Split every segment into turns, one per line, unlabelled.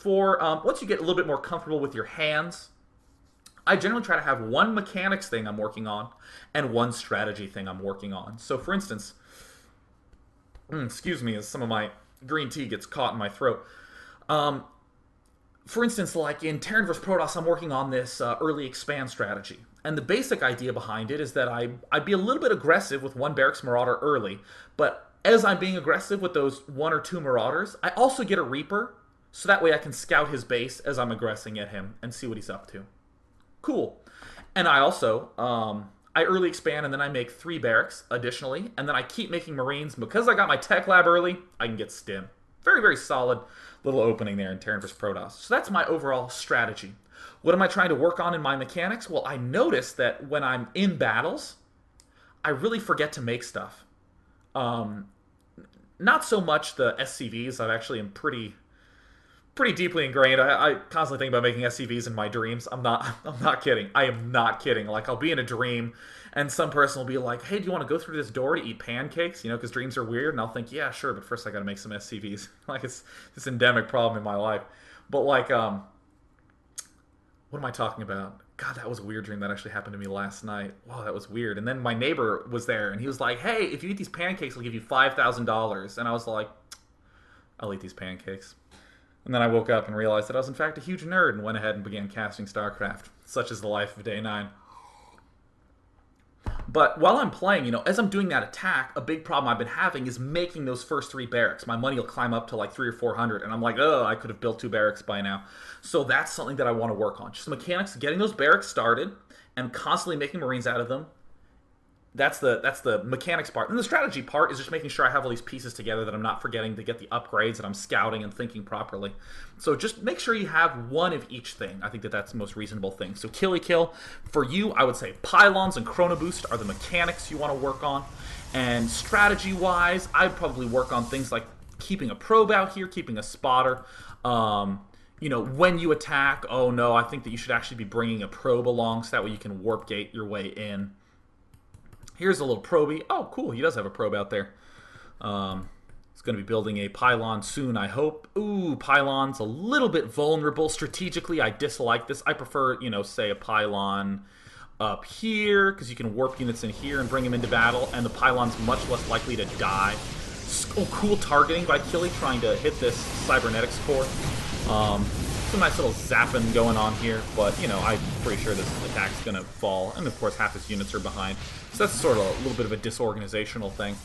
for once you get a little bit more comfortable with your hands, I generally try to have one mechanics thing I'm working on and one strategy thing I'm working on. So for instance, excuse me as some of my green tea gets caught in my throat. For instance, like in Terran vs. Protoss, I'm working on this early expand strategy. And the basic idea behind it is that I'd be a little bit aggressive with one Barracks Marauder early, but as I'm being aggressive with those one or two Marauders, I also get a Reaper, so that way I can scout his base as I'm aggressing at him and see what he's up to. Cool. And I also, I early expand and then I make 3 Barracks additionally, and then I keep making Marines. Because I got my Tech Lab early, I can get Stim. Very, very solid little opening there in Terran vs. Protoss. So that's my overall strategy. What am I trying to work on in my mechanics? Well, I notice that when I'm in battles, I really forget to make stuff. Not so much the SCVs. I actually am pretty deeply ingrained. I constantly think about making SCVs in my dreams. I'm not kidding. I am not kidding. Like, I'll be in a dream, and some person will be like, hey, do you want to go through this door to eat pancakes? You know, because dreams are weird. And I'll think, yeah, sure, but first I got to make some SCVs. Like, it's this endemic problem in my life. But, like, what am I talking about? God, that was a weird dream that actually happened to me last night. Wow, that was weird. And then my neighbor was there, and he was like, hey, if you eat these pancakes, I'll give you $5,000. And I was like, I'll eat these pancakes. And then I woke up and realized that I was in fact a huge nerd and went ahead and began casting Starcraft. Such is the life of Day 9. But while I'm playing, you know, as I'm doing that attack, a big problem I've been having is making those first 3 barracks. My money will climb up to like 300 or 400, and I'm like, oh, I could have built 2 barracks by now. So that's something that I want to work on. Just the mechanics, getting those barracks started, and constantly making Marines out of them. That's the mechanics part. And the strategy part is just making sure I have all these pieces together, that I'm not forgetting to get the upgrades, that I'm scouting and thinking properly. So just make sure you have one of each thing. I think that's the most reasonable thing. So Killy Kill, for you, I would say Pylons and Chrono Boost are the mechanics you want to work on. And strategy-wise, I'd probably work on things like keeping a probe out here, keeping a spotter. You know, when you attack, oh no, I think that you should actually be bringing a probe along, so that way you can warp gate your way in. Here's a little probey. Oh, cool. He does have a probe out there. He's going to be building a pylon soon, I hope. Ooh, pylon's a little bit vulnerable. Strategically, I dislike this. I prefer, you know, say a pylon up here, because you can warp units in here and bring them into battle, and the pylon's much less likely to die. Oh, cool targeting by Killy, trying to hit this cybernetics core. Some nice little zapping going on here, but, you know, I'm pretty sure this attack's going to fall, and of course half his units are behind. So that's sort of a little bit of a disorganizational thing.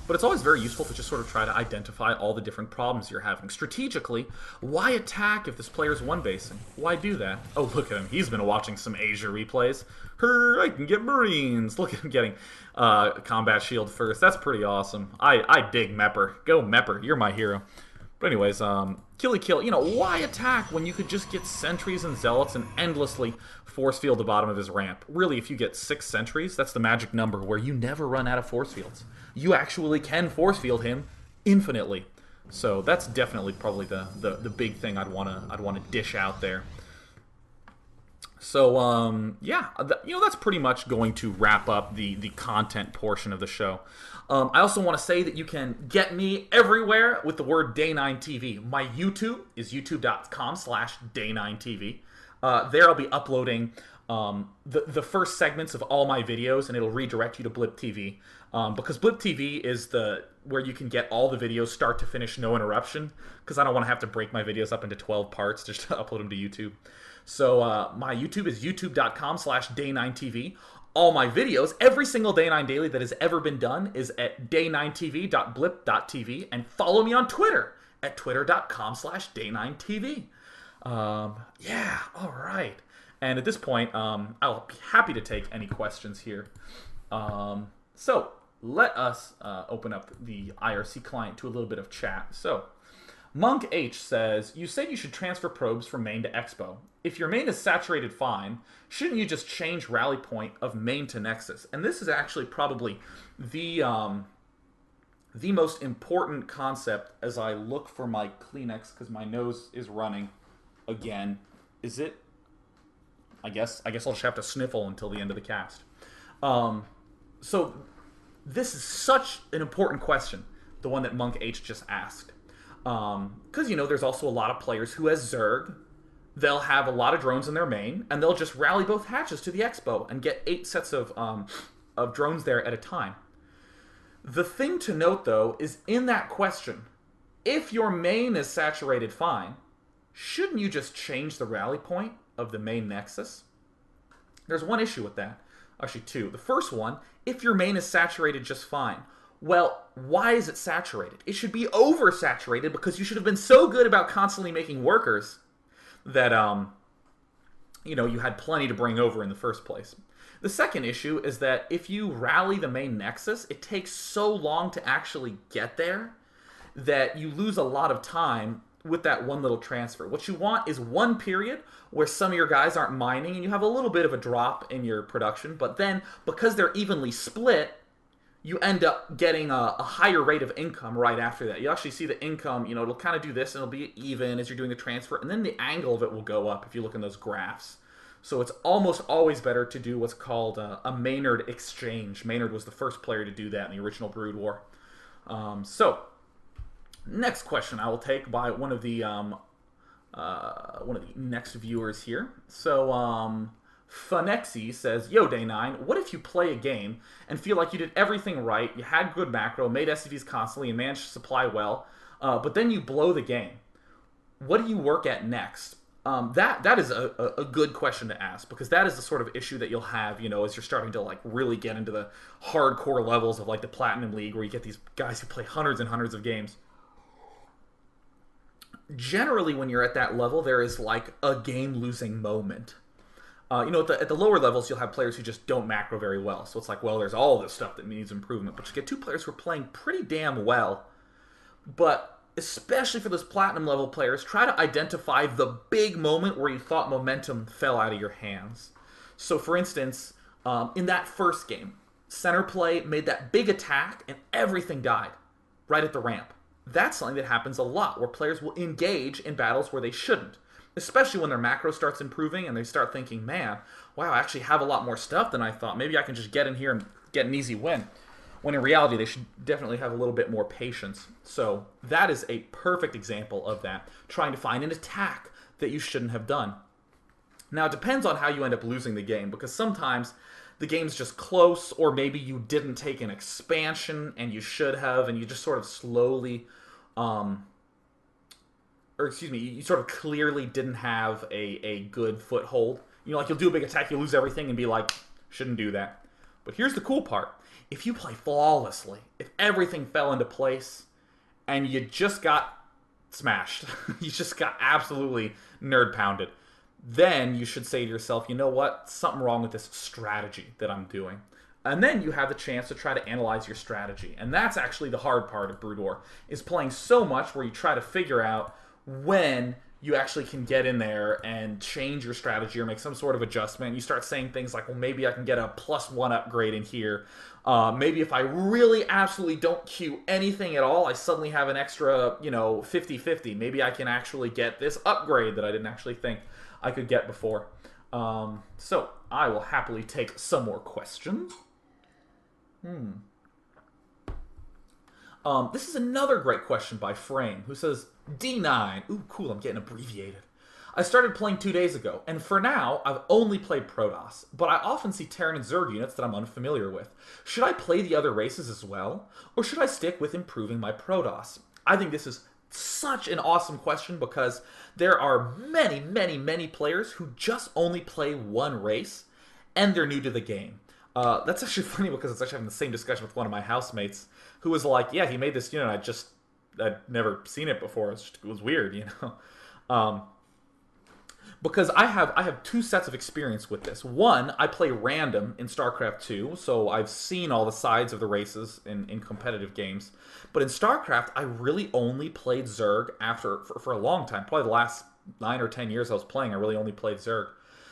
But it's always very useful to just sort of try to identify all the different problems you're having. Strategically, why attack if this player's one-basing? Why do that? Oh, look at him. He's been watching some Asia replays. I can get Marines. Look at him getting combat shield first. That's pretty awesome. I dig Mepper. Go Mepper. You're my hero. But anyways, Killy Kill, you know, why attack when you could just get sentries and zealots and endlessly force field the bottom of his ramp? Really, if you get 6 sentries, that's the magic number where you never run out of force fields. You actually can force field him infinitely. So that's definitely probably the big thing I'd wanna dish out there. So, yeah, you know, that's pretty much going to wrap up the content portion of the show. I also want to say that you can get me everywhere with the word Day9TV. My YouTube is youtube.com/Day9TV. There I'll be uploading the first segments of all my videos, and it'll redirect you to Blip TV. Because Blip TV is where you can get all the videos start to finish, no interruption, because I don't want to have to break my videos up into 12 parts just to upload them to YouTube. So my YouTube is youtube.com/Day9TV. All my videos, every single Day 9 Daily that has ever been done, is at day9tv.blip.tv, and follow me on Twitter at twitter.com/Day9TV. Yeah, all right. And at this point, I'll be happy to take any questions here. So let us open up the IRC client to a little bit of chat. So Monk H says, you said you should transfer probes from main to expo. If your main is saturated fine, shouldn't you just change rally point of main to nexus? And this is actually probably the most important concept as I look for my Kleenex, because my nose is running again. Is it? I guess I'll just have to sniffle until the end of the cast. So this is such an important question, the one that Monk H just asked. Because, there's also a lot of players who, as Zerg, they'll have a lot of drones in their main, and they'll just rally both hatches to the expo and get 8 sets of drones there at a time. The thing to note, though, is in that question, if your main is saturated fine, shouldn't you just change the rally point of the main nexus? There's one issue with that. Actually, two. The first one, if your main is saturated just fine, well, why is it saturated? It should be oversaturated because you should have been so good about constantly making workers that, you had plenty to bring over in the first place. The second issue is that if you rally the main nexus, it takes so long to actually get there that you lose a lot of time with that one little transfer. What you want is one period where some of your guys aren't mining and you have a little bit of a drop in your production, but then because they're evenly split, you end up getting a higher rate of income right after that. You actually see the income, it'll kind of do this and it'll be even as you're doing the transfer, and then the angle of it will go up if you look in those graphs. So it's almost always better to do what's called a Maynard exchange. Maynard was the first player to do that in the original Brood War. Next question I will take by one of the next viewers here. So Funexi says, "Yo, Day 9, what if you play a game and feel like you did everything right, you had good macro, made SCVs constantly, and managed to supply well, but then you blow the game? What do you work at next?" That is a good question to ask, because that is the sort of issue that you'll have, as you're starting to really get into the hardcore levels of the Platinum League, where you get these guys who play hundreds and hundreds of games. Generally, when you're at that level, there is a game-losing moment. At the lower levels, you'll have players who just don't macro very well. So it's there's all this stuff that needs improvement. But you get two players who are playing pretty damn well. But especially for those platinum level players, try to identify the big moment where you thought momentum fell out of your hands. So for instance, in that first game, center play made that big attack and everything died right at the ramp. That's something that happens a lot, where players will engage in battles where they shouldn't. Especially when their macro starts improving and they start thinking, man, wow, I actually have a lot more stuff than I thought. Maybe I can just get in here and get an easy win. When in reality, they should definitely have a little bit more patience. So that is a perfect example of that. Trying to find an attack that you shouldn't have done. Now, it depends on how you end up losing the game, because sometimes the game's just close, or maybe you didn't take an expansion and you should have, and you just sort of slowly... you sort of clearly didn't have a good foothold. You'll do a big attack, you lose everything, and be like, shouldn't do that. But here's the cool part. If you play flawlessly, if everything fell into place, and you just got smashed, you just got absolutely nerd pounded, then you should say to yourself, you know what, something wrong with this strategy that I'm doing. And then you have the chance to try to analyze your strategy. And that's actually the hard part of Brood War, is playing so much where you try to figure out when you actually can get in there and change your strategy or make some sort of adjustment. You start saying things like, well, maybe I can get a +1 upgrade in here. Maybe if I really absolutely don't queue anything at all, I suddenly have an extra, 50-50. Maybe I can actually get this upgrade that I didn't actually think I could get before. So I will happily take some more questions. This is another great question by Frame, who says, D9. Ooh, cool, I'm getting abbreviated. I started playing 2 days ago, and for now, I've only played Protoss, but I often see Terran and Zerg units that I'm unfamiliar with. Should I play the other races as well, or should I stick with improving my Protoss? I think this is such an awesome question, because there are many, many, many players who just only play one race, and they're new to the game. That's actually funny, because it's actually having the same discussion with one of my housemates, who was like, yeah, he made this unit, I'd never seen it before. It was weird, because I have two sets of experience with this. One, I play random in Starcraft II, so I've seen all the sides of the races in competitive games. But in Starcraft, I really only played Zerg for a long time. Probably the last 9 or 10 years I was playing, I really only played Zerg.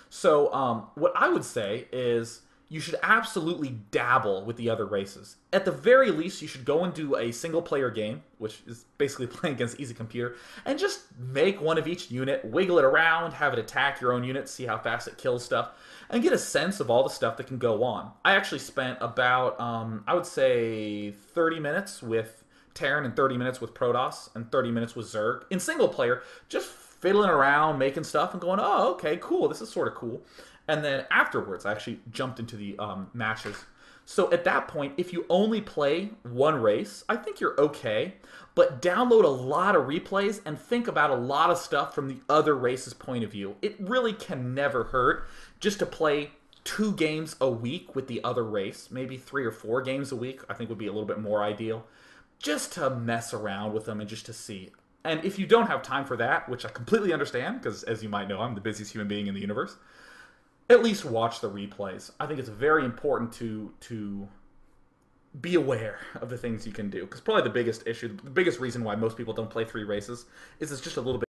So what I would say is, you should absolutely dabble with the other races. At the very least, you should go and do a single-player game, which is basically playing against Easy Computer, and just make one of each unit, wiggle it around, have it attack your own unit, see how fast it kills stuff, and get a sense of all the stuff that can go on. I actually spent about, I would say, 30 minutes with Terran in 30 minutes with Protoss and 30 minutes with Zerg in single player, just fiddling around, making stuff, and going, oh, okay, cool, this is sort of cool. And then afterwards, I actually jumped into the matches. So at that point, if you only play one race, I think you're okay. But download a lot of replays and think about a lot of stuff from the other race's point of view. It really can never hurt just to play 2 games a week with the other race. Maybe 3 or 4 games a week, I think would be a little bit more ideal. Just to mess around with them and just to see. And if you don't have time for that, which I completely understand, because as you might know, I'm the busiest human being in the universe, at least watch the replays. I think it's very important to be aware of the things you can do. Because probably the biggest issue, the biggest reason why most people don't play 3 races is it's just a little bit